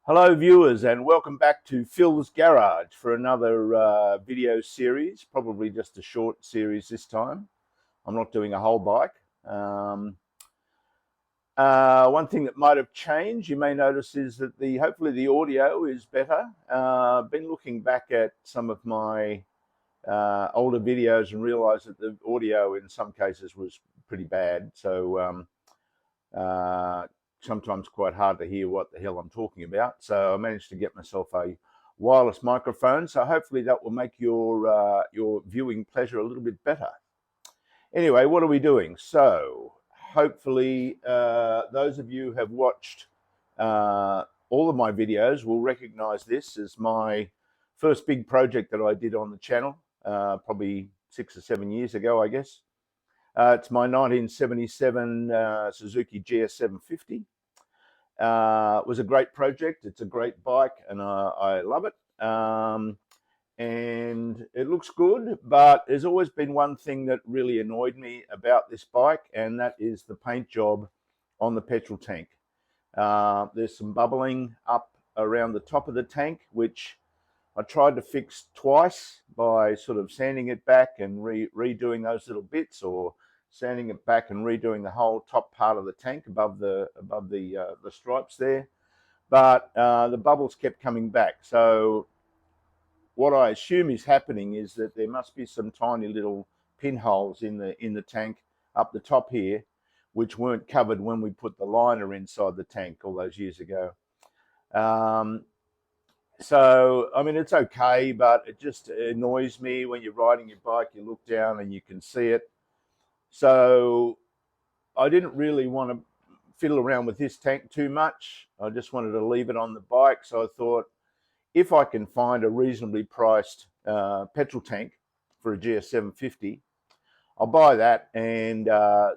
Hello viewers, and welcome back to Phil's Garage for another video series, probably just a short series this time. I'm not doing a whole bike. One thing that might have changed, you may notice, is that hopefully the audio is better. I've been looking back at some of my older videos and realized that the audio in some cases was pretty bad. So sometimes quite hard to hear what the hell I'm talking about. So I managed to get myself a wireless microphone. So hopefully that will make your viewing pleasure a little bit better. Anyway, what are we doing? So hopefully those of you who have watched all of my videos will recognize this as my first big project that I did on the channel, probably 6 or 7 years ago, I guess. It's my 1977 Suzuki GS750. It was a great project. It's a great bike, and I love it. And it looks good, but there's always been one thing that really annoyed me about this bike, and that is the paint job on the petrol tank. There's some bubbling up around the top of the tank, which I tried to fix twice by sort of sanding it back and redoing those little bits, or sanding it back and redoing the whole top part of the tank above the stripes there. But the bubbles kept coming back. So what I assume is happening is that there must be some tiny little pinholes in the tank up the top here, which weren't covered when we put the liner inside the tank all those years ago. So, I mean, it's okay, but it just annoys me when you're riding your bike, you look down and you can see it. So I didn't really want to fiddle around with this tank too much. I just wanted to leave it on the bike. So I thought, if I can find a reasonably priced petrol tank for a GS750, I'll buy that and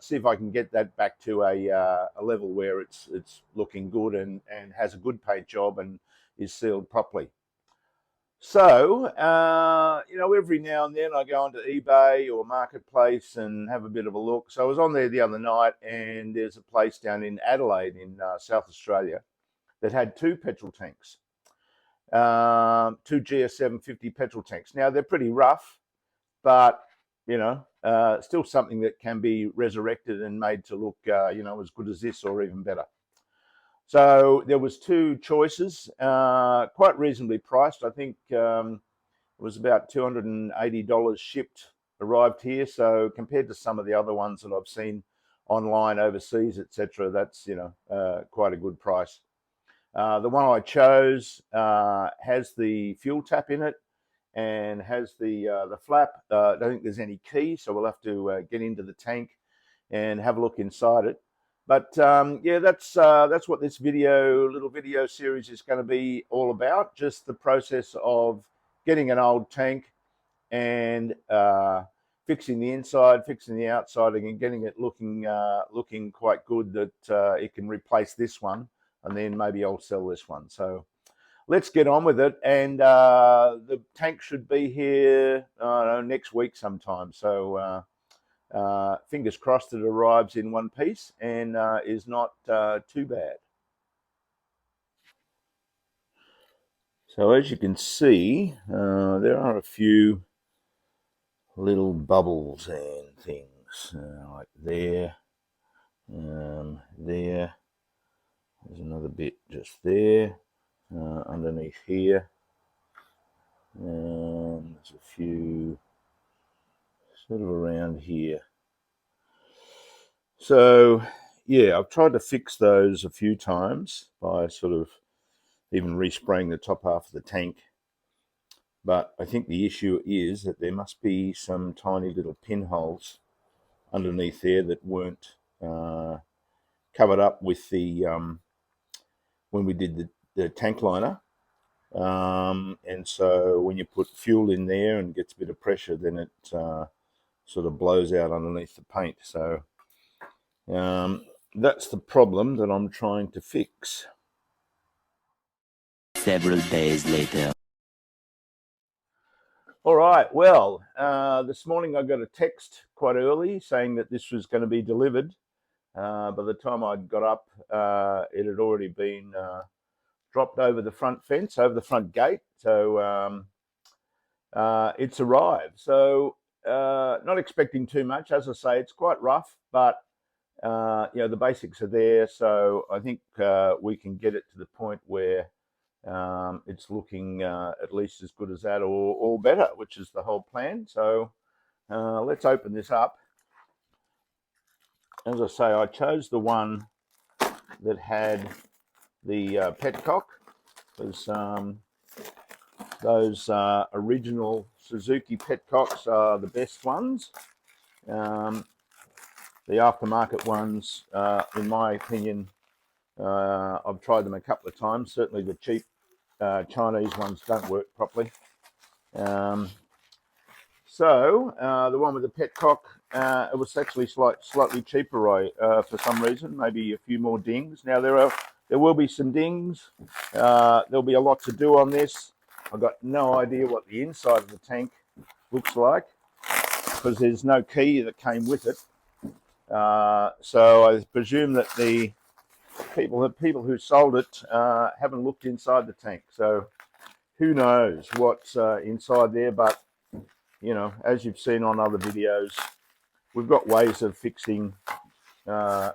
see if I can get that back to a level where it's looking good and has a good paint job and is sealed properly. So, every now and then I go onto eBay or Marketplace and have a bit of a look. So I was on there the other night, and there's a place down in Adelaide in South Australia that had two petrol tanks, two GS750 petrol tanks. Now, they're pretty rough, but, still something that can be resurrected and made to look, as good as this or even better. So there was two choices, quite reasonably priced. I think it was about $280 shipped, arrived here. So compared to some of the other ones that I've seen online, overseas, etc., that's quite a good price. The one I chose has the fuel tap in it and has the flap. I don't think there's any key, so we'll have to get into the tank and have a look inside it. But yeah, that's what this little video series is going to be all about. Just the process of getting an old tank and fixing the inside, fixing the outside, and getting it looking quite good, that it can replace this one, and then maybe I'll sell this one. So let's get on with it. And the tank should be here next week sometime. So fingers crossed it arrives in one piece and is not too bad. So as you can see, there are a few little bubbles and things, like there, there. There's another bit just there, underneath here. There's a few sort of around here. So yeah, I've tried to fix those a few times by sort of even respraying the top half of the tank. But I think the issue is that there must be some tiny little pinholes underneath there that weren't covered up with the when we did the tank liner. And so when you put fuel in there and gets a bit of pressure, then it sort of blows out underneath the paint. So that's the problem that I'm trying to fix. Several days later. All right, well, this morning I got a text quite early saying that this was going to be delivered. By the time I'd got up, it had already been dropped over the front fence, over the front gate. So it's arrived. So not expecting too much. As I say, it's quite rough, but the basics are there. So I think we can get it to the point where it's looking at least as good as that, or better, which is the whole plan. So let's open this up. As I say, I chose the one that had the petcock, because those original Suzuki petcocks are the best ones. The aftermarket ones, in my opinion, I've tried them a couple of times. Certainly the cheap Chinese ones don't work properly. So the one with the petcock, it was actually slightly cheaper for some reason, maybe a few more dings. Now there will be some dings. There'll be a lot to do on this. I've got no idea what the inside of the tank looks like, because there's no key that came with it. So I presume that the people who sold it haven't looked inside the tank. So who knows what's inside there, but as you've seen on other videos, we've got ways of fixing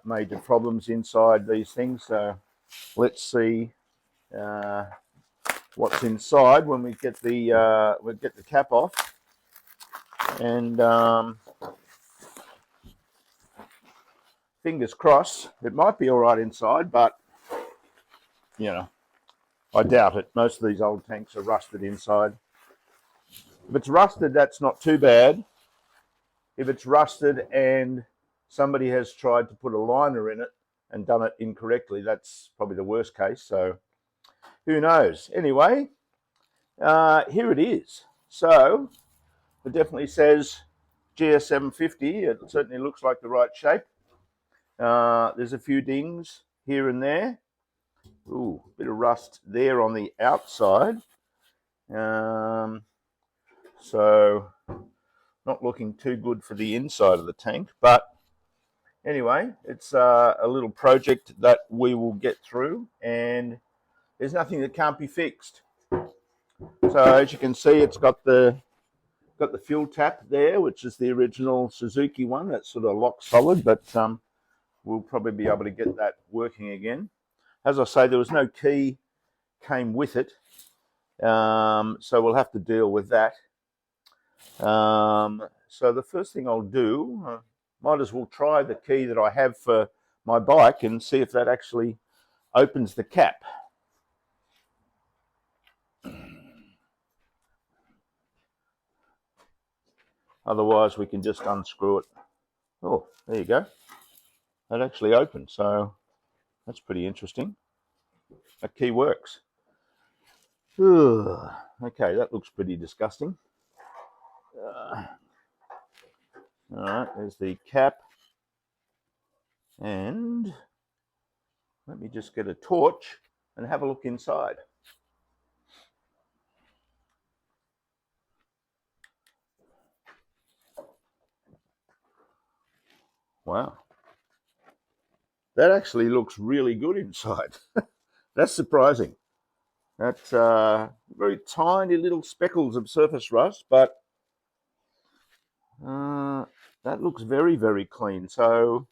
major problems inside these things. So let's see what's inside when we get the cap off. And fingers crossed, it might be all right inside, but I doubt it. Most of these old tanks are rusted inside. If it's rusted, that's not too bad. If it's rusted and somebody has tried to put a liner in it and done it incorrectly, that's probably the worst case. So who knows? Anyway, here it is. So it definitely says GS750. It certainly looks like the right shape. There's a few dings here and there. Ooh, bit of rust there on the outside. So not looking too good for the inside of the tank, but anyway, it's a little project that we will get through, and there's nothing that can't be fixed. So as you can see, it's got the fuel tap there, which is the original Suzuki one. That's sort of lock solid, but we'll probably be able to get that working again. As I say, there was no key came with it, so we'll have to deal with that. So the first thing I'll do, might as well try the key that I have for my bike and see if that actually opens the cap. Otherwise, we can just unscrew it. Oh, there you go. That actually opened, so that's pretty interesting. That key works. Okay, that looks pretty disgusting. All right, there's the cap. And let me just get a torch and have a look inside. Wow. That actually looks really good inside. That's surprising. That's very tiny little speckles of surface rust, but that looks very, very clean. So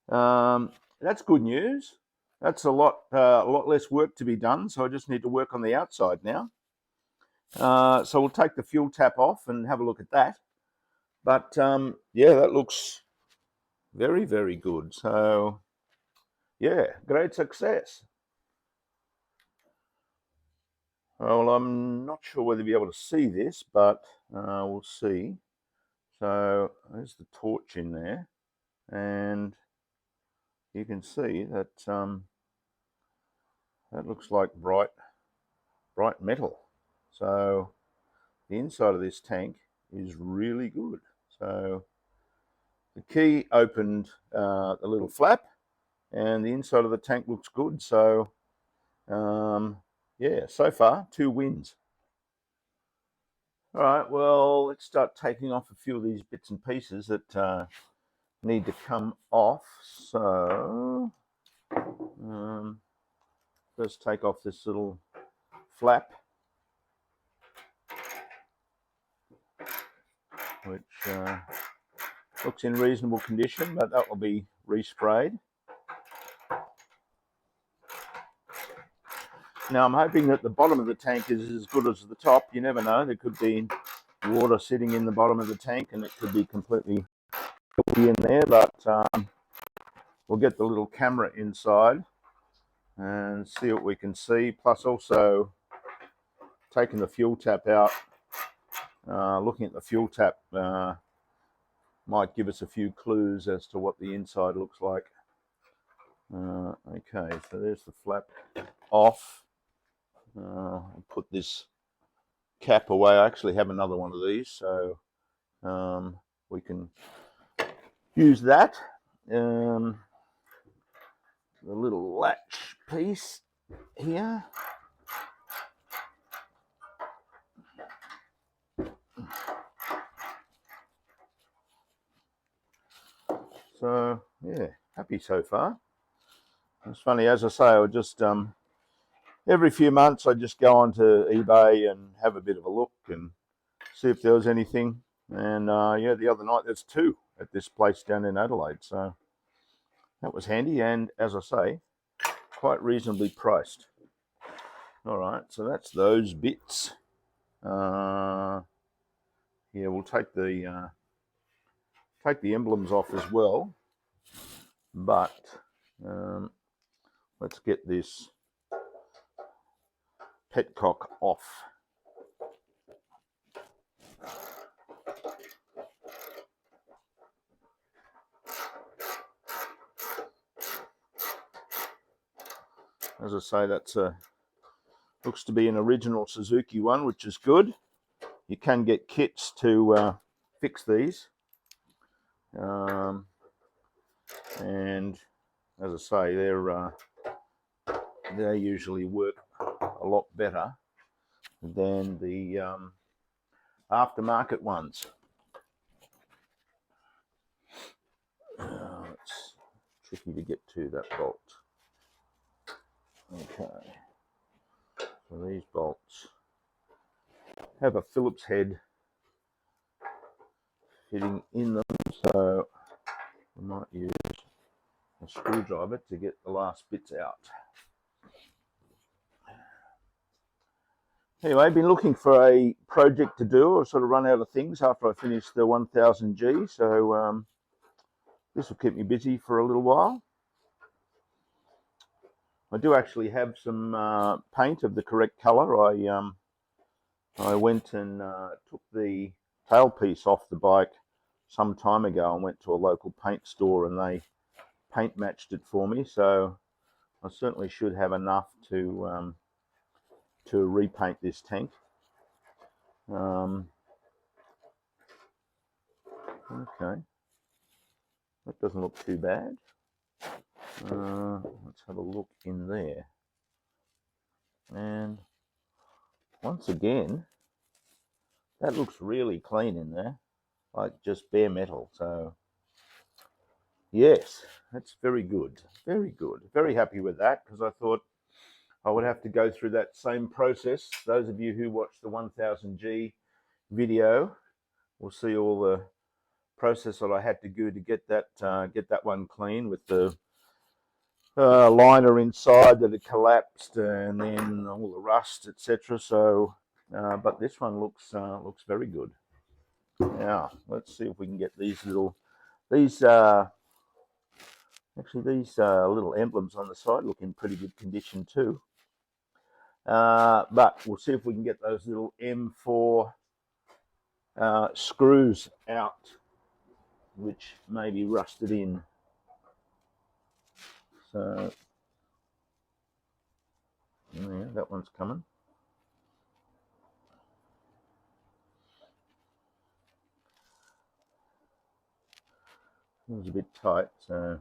that's good news. That's a lot less work to be done. So I just need to work on the outside now. So we'll take the fuel tap off and have a look at that. But yeah, that looks very, very good. So yeah, great success. Well, I'm not sure whether you'll be able to see this, but we'll see. So there's the torch in there, and you can see that that looks like bright metal. So the inside of this tank is really good. So the key opened the little flap, and the inside of the tank looks good. So yeah, so far 2 wins. All right, well, let's start taking off a few of these bits and pieces that need to come off. So First take off this little flap, which looks in reasonable condition, but that will be resprayed. Now I'm hoping that the bottom of the tank is as good as the top. You never know, there could be water sitting in the bottom of the tank and it could be completely filthy in there, but we'll get the little camera inside and see what we can see, plus also taking the fuel tap out. Looking at the fuel tap might give us a few clues as to what the inside looks like. Okay, so there's the flap off. I'll put this cap away. I actually have another one of these, so we can use that. The little latch piece here. So yeah, happy so far. It's funny, as I say, I would just every few months I just go onto eBay and have a bit of a look and see if there was anything. And yeah, the other night there's two at this place down in Adelaide, so that was handy. And as I say, quite reasonably priced. All right, so that's those bits. Yeah, we'll take the emblems off as well, but let's get this petcock off. As I say, that's looks to be an original Suzuki one, which is good. You can get kits to fix these, and as I say, they usually work a lot better than the aftermarket ones. It's tricky to get to that bolt. Okay, so these bolts have a Phillips head fitting in them, so we might use a screwdriver to get the last bits out. Anyway, I've been looking for a project to do. I sort of run out of things after I finish the 1000G, so this will keep me busy for a little while. I do actually have some paint of the correct color. I went and took the tailpiece off the bike some time ago and went to a local paint store and they paint matched it for me. So I certainly should have enough to repaint this tank. Okay, that doesn't look too bad. Let's have a look in there. And once again, that looks really clean in there, like just bare metal. So yes, that's very good. Very good. Very happy with that, because I thought I would have to go through that same process. Those of you who watched the 1000G video will see all the process that I had to do to get that one clean, with the liner inside that had collapsed and then all the rust, etc. So, but this one looks very good. Now let's see if we can get these little little emblems on the side look in pretty good condition too. But we'll see if we can get those little M4 screws out, which may be rusted in. So yeah, that one's coming. It was a bit tight, so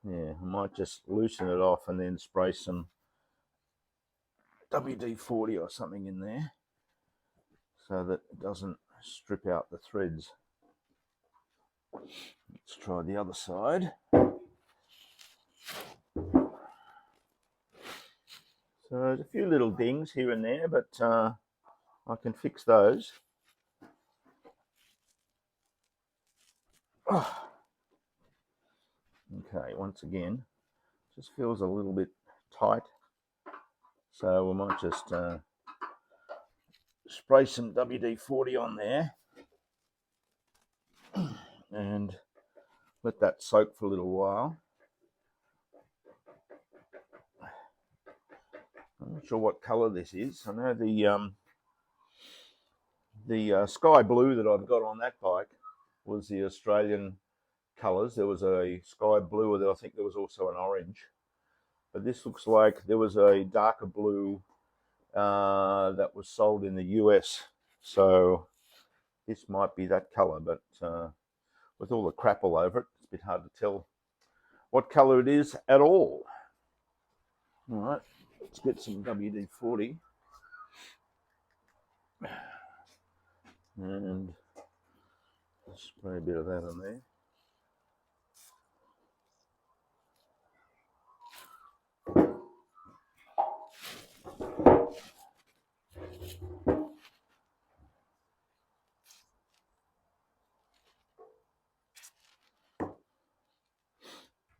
yeah, I might just loosen it off and then spray some WD-40 or something in there so that it doesn't strip out the threads. Let's try the other side. So there's a few little dings here and there, but I can fix those. Oh. Okay, once again, just feels a little bit tight, so we might just spray some WD-40 on there and let that soak for a little while. I'm not sure what colour this is. I know the sky blue that I've got on that bike was the Australian colours. There was a sky blue, and I think there was also an orange. But this looks like there was a darker blue that was sold in the US. So this might be that colour, but with all the crap all over it, it's a bit hard to tell what colour it is at all. All right, let's get some WD-40 and spray a bit of that on there.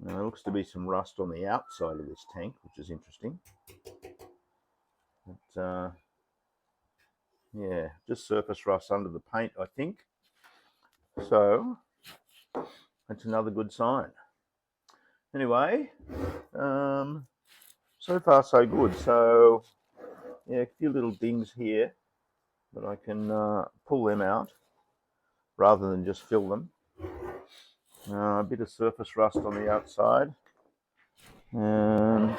Now, there looks to be some rust on the outside of this tank, which is interesting. But, yeah, just surface rust under the paint, I think. So that's another good sign. Anyway, so far so good. So yeah, a few little dings here, but I can pull them out rather than just fill them. A bit of surface rust on the outside, and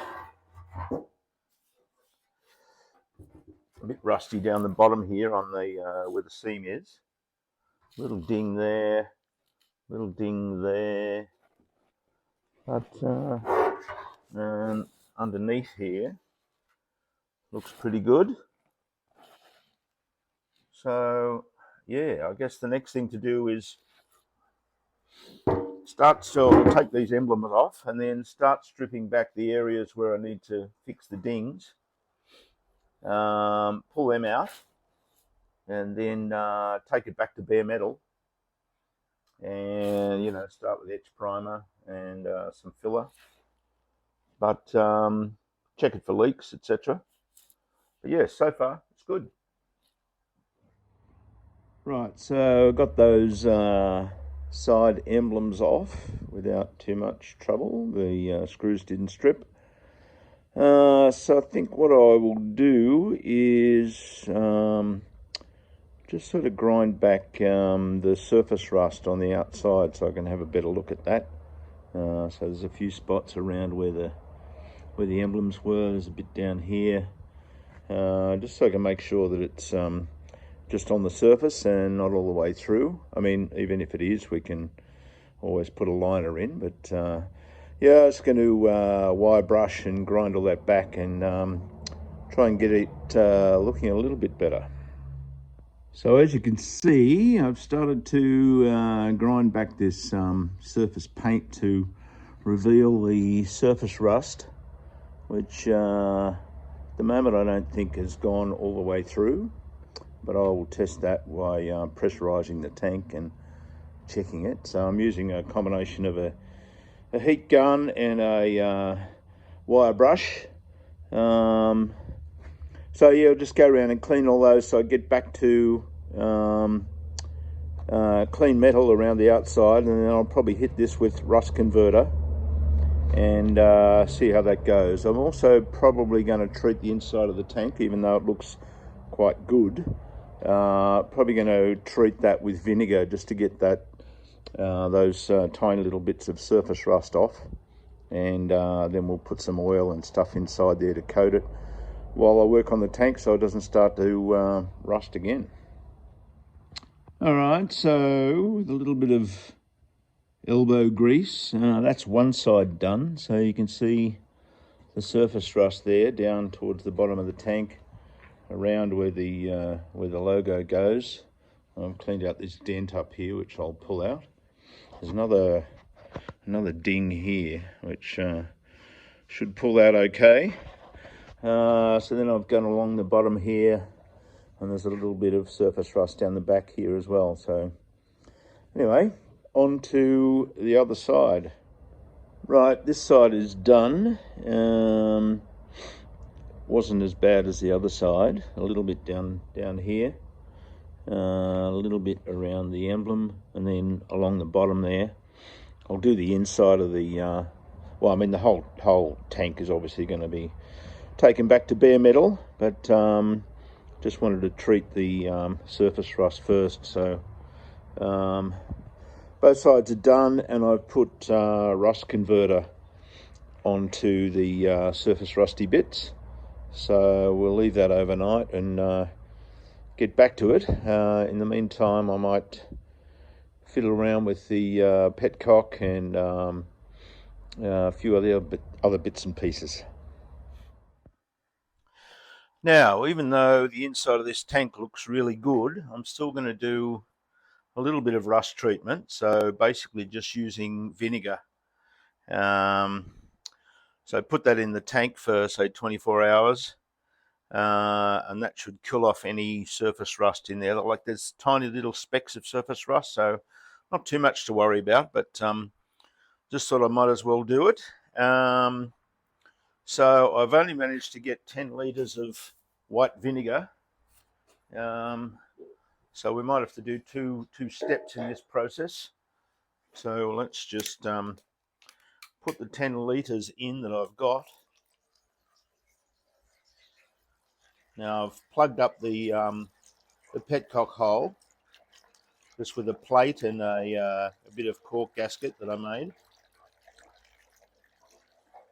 a bit rusty down the bottom here on the where the seam is. Little ding there, little ding there, but and underneath here looks pretty good. So yeah, I guess the next thing to do is take these emblems off and then start stripping back the areas where I need to fix the dings, pull them out, and then take it back to bare metal and start with etch primer and some filler, but check it for leaks, etc. But yeah, so far it's good. Right, so I've got those side emblems off without too much trouble. The screws didn't strip. So I think what I will do is just sort of grind back the surface rust on the outside so I can have a better look at that. So there's a few spots around where the emblems were. There's a bit down here, just so I can make sure that it's just on the surface and not all the way through. I mean, even if it is, we can always put a liner in, but yeah, I was going to wire brush and grind all that back and try and get it looking a little bit better. So as you can see, I've started to grind back this surface paint to reveal the surface rust, which at the moment I don't think has gone all the way through, but I will test that by pressurizing the tank and checking it. So I'm using a combination of a heat gun and a wire brush. So yeah, I'll just go around and clean all those so I get back to clean metal around the outside, and then I'll probably hit this with rust converter and see how that goes. I'm also probably going to treat the inside of the tank, even though it looks quite good. Probably going to treat that with vinegar just to get that those tiny little bits of surface rust off, and then we'll put some oil and stuff inside there to coat it while I work on the tank so it doesn't start to rust again. All right, so with a little bit of elbow grease, that's one side done, so you can see the surface rust there down towards the bottom of the tank, around where the logo goes. I've cleaned out this dent up here, which I'll pull out. There's another ding here, which should pull out okay. So then I've gone along the bottom here, and there's a little bit of surface rust down the back here as well. So anyway, on to the other side. Right, this side is done. Wasn't as bad as the other side. A little bit down here, a little bit around the emblem, and then along the bottom there. I'll do the inside of the well, I mean the whole tank is obviously going to be taken back to bare metal, but just wanted to treat the surface rust first. So both sides are done, and I've put rust converter onto the surface rusty bits. So we'll leave that overnight and get back to it. In the meantime, I might fiddle around with the petcock and a few other bits and pieces. Now, even though the inside of this tank looks really good, I'm still going to do a little bit of rust treatment. So basically just using vinegar. So put that in the tank for say 24 hours. And that should kill off any surface rust in there. Like there's tiny little specks of surface rust, so not too much to worry about, but just thought I might as well do it. So I've only managed to get 10 litres of white vinegar. So we might have to do two steps in this process. So let's just put the 10 litres in that I've got. Now I've plugged up the petcock hole just with a plate and a bit of cork gasket that I made.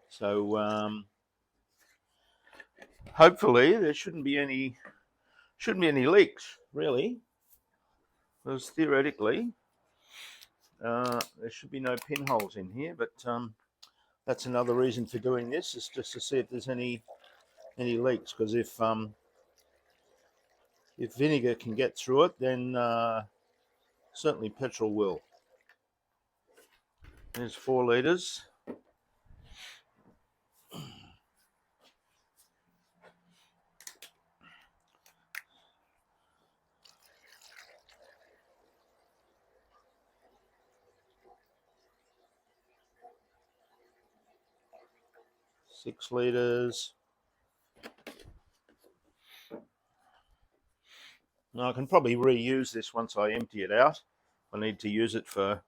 So hopefully there shouldn't be any leaks, really, because theoretically there should be no pinholes in here. But that's another reason for doing this, is just to see if there's any leaks. Because if vinegar can get through it, then certainly petrol will. There's 4 litres. Six litres. Now I can probably reuse this once I empty it out. I need to use it for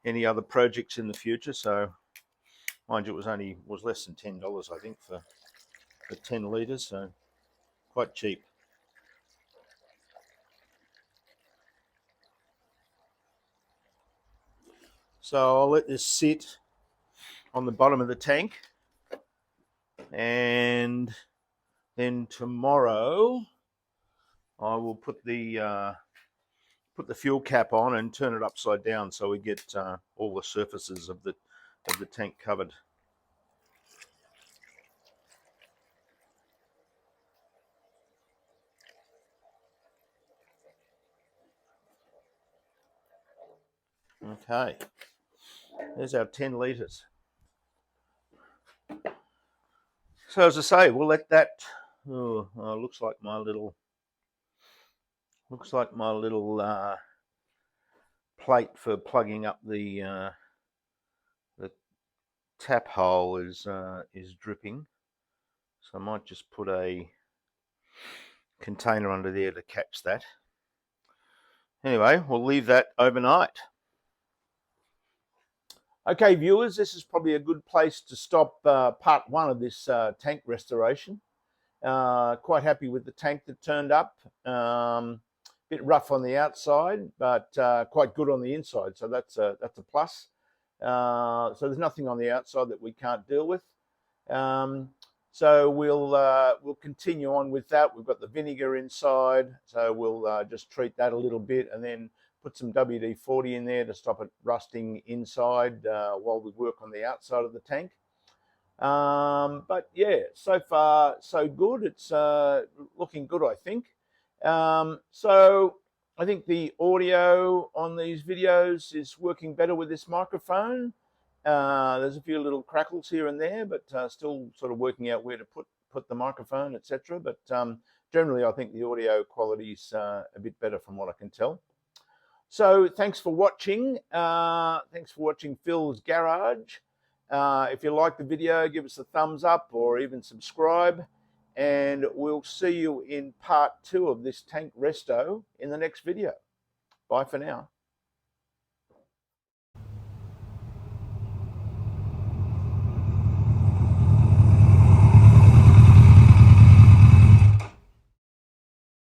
any other projects in the future. So mind you, it was less than $10, I think, for 10 litres, so quite cheap. So I'll let this sit on the bottom of the tank, and then tomorrow I will put the fuel cap on and turn it upside down so we get all the surfaces of the tank covered. Okay, there's our 10 litres. So as I say, we'll let that. Looks like my little plate for plugging up the tap hole is dripping. So I might just put a container under there to catch that. Anyway, we'll leave that overnight. Okay, viewers, this is probably a good place to stop part 1 of this tank restoration. Quite happy with the tank that turned up. Bit rough on the outside, but quite good on the inside, so that's a plus. So there's nothing on the outside that we can't deal with. So we'll continue on with that. We've got the vinegar inside, so we'll just treat that a little bit, and then put some WD-40 in there to stop it rusting inside while we work on the outside of the tank. But yeah, so far so good. It's looking good, I think. So I think the audio on these videos is working better with this microphone. There's a few little crackles here and there, but still sort of working out where to put put the microphone, etc. But generally, I think the audio quality is a bit better from what I can tell. So thanks for watching. Thanks for watching Phil's Garage. If you like the video, give us a thumbs up or even subscribe. And we'll see you in part 2 of this tank resto in the next video. Bye for now.